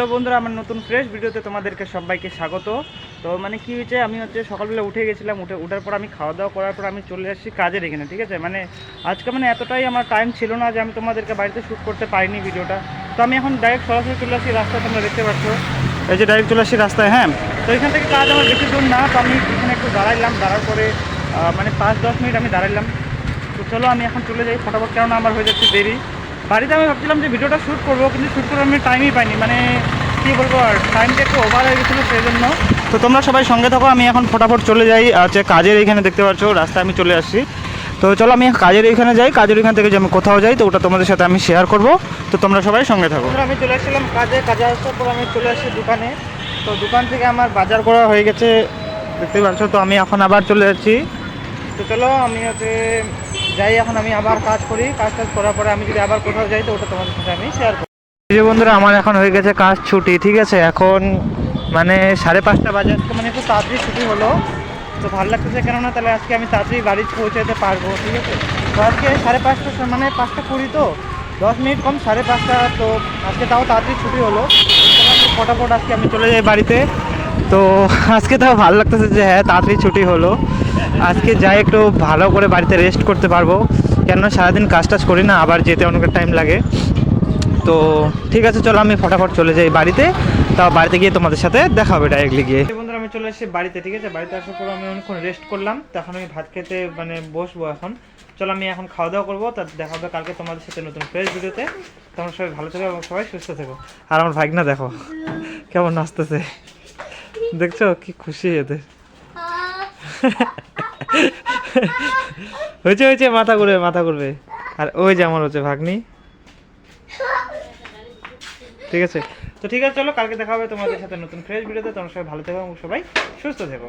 তো বন্ধুরা, আমার নতুন ফ্রেশ ভিডিওতে তোমাদেরকে সবাইকে স্বাগত। তো মানে কি হয়েছে, আমি সকালবেলা উঠে গেছিলাম, উঠার পর আমি খাওয়া দাওয়া করার পর আমি চলে আসছি কাজের এখানে। ঠিক আছে, আজকে এতটাই আমার টাইম ছিল না যে আমি তোমাদেরকে বাড়িতে শ্যুট করতে পারিনি ভিডিওটা। তো আমি এখন ডাইরেক্ট সরাসরি চলে আসি রাস্তায়, তোমরা দেখতে পাচ্ছ এই যে ডাইরেক্ট চলে আসি রাস্তায়। হ্যাঁ, তো এখান থেকে কাজ আমার বেশি দূর না, তো আমি এখানে একটু দাঁড়াইলাম, দাঁড়ার পরে 5-10 মিনিট আমি দাঁড়াইলাম। তো চলো আমি এখন চলে যাই ফটাফট, কেননা আমার হয়ে যাচ্ছে দেরি। বাড়িতে আমি ভাবছিলাম যে ভিডিওটা শ্যুট করবো, কিন্তু শ্যুট করার আমি টাইমই পাইনি, কী বলবো, আর টাইমটা একটু ওভার হয়ে গেছিলো সেই জন্য। তো তোমরা সবাই সঙ্গে থাকো, আমি এখন ফটাফট চলে যাই কাজের এইখানে। দেখতে পাচ্ছ রাস্তায় আমি চলে আসছি। তো চলো আমি কাজের এইখানে যাই, কাজের এইখান থেকে যে আমি কোথাও যাই, তো ওটা তোমাদের সাথে আমি শেয়ার করবো। তো তোমরা সবাই সঙ্গে থাকো। আমি চলে আসছিলাম কাজে আসার পর আমি চলে আসছি দোকানে। তো দোকান থেকে আমার বাজার করা হয়ে গেছে, দেখতে পাচ্ছ। তো আমি এখন আবার চলে যাচ্ছি। তো চলো আমি যাই, এখন আমি আবার কাজ করি। কাজ করার পরে আমি যদি আবার কোথাও যাই, তো ওটা তোমাদের সাথে আমি শেয়ার করি। এই যে বন্ধুরা, আমার এখন হয়ে গেছে কাজ ছুটি। ঠিক আছে, এখন 5:30 বাজে, আজকে একটু তাড়াতাড়ি ছুটি হলো। তো ভালো লাগতেছে, কেননা তাহলে আজকে আমি তাড়াতাড়ি বাড়ি পৌঁছাতে পারবো। ঠিক আছে, তো আজকে 5:30, 5:20 তো 10 মিনিট কম 5:30। তো আজকে তাও তাড়াতাড়ি ছুটি হলো, ফটাফট আজকে আমি চলে যাই বাড়িতে। তো আজকে তাও ভালো লাগতেছে যে হ্যাঁ, তাড়াতাড়ি ছুটি হলো। আজকে যাই একটু ভালো করে বাড়িতে রেস্ট করতে পারবো, কেননা সারাদিন কাজ টাজ করি না, আবার যেতে অনেক টাইম লাগে। তো ঠিক আছে, চলো আমি ফটাফট চলে যাই বাড়িতে। তা বাড়িতে গিয়ে তোমাদের সাথে দেখা হবে ডাইরেক্টলি গিয়ে। বন্ধুরা, আমি চলে এসেছি বাড়িতে। ঠিক আছে, বাড়িতে আসার পর আমি অনেকক্ষণ রেস্ট করলাম, তখন আমি ভাত খেতে বসবো এখন। চলো আমি এখন খাওয়া দাওয়া করবো, তা দেখা হবে কালকে তোমাদের সাথে নতুন ফ্রেশ ভিডিওতে। তোমরা সবাই ভালো থেকো এবং সবাই সুস্থ থেকো। আর আমার ভাগনা দেখো কেমন নাচতেছে, দেখছো কি খুশি এতে। হয়েছে মাথা ঘুরবে। আর ওই যে আমার হচ্ছে ভাগ্নি। ঠিক আছে, তো ঠিক আছে, চলো কালকে দেখা হবে তোমাদের সাথে নতুন ফ্রেশ ভিডিওতে। তোমরা সবাই ভালো থেকো এবং সবাই সুস্থ থেকো।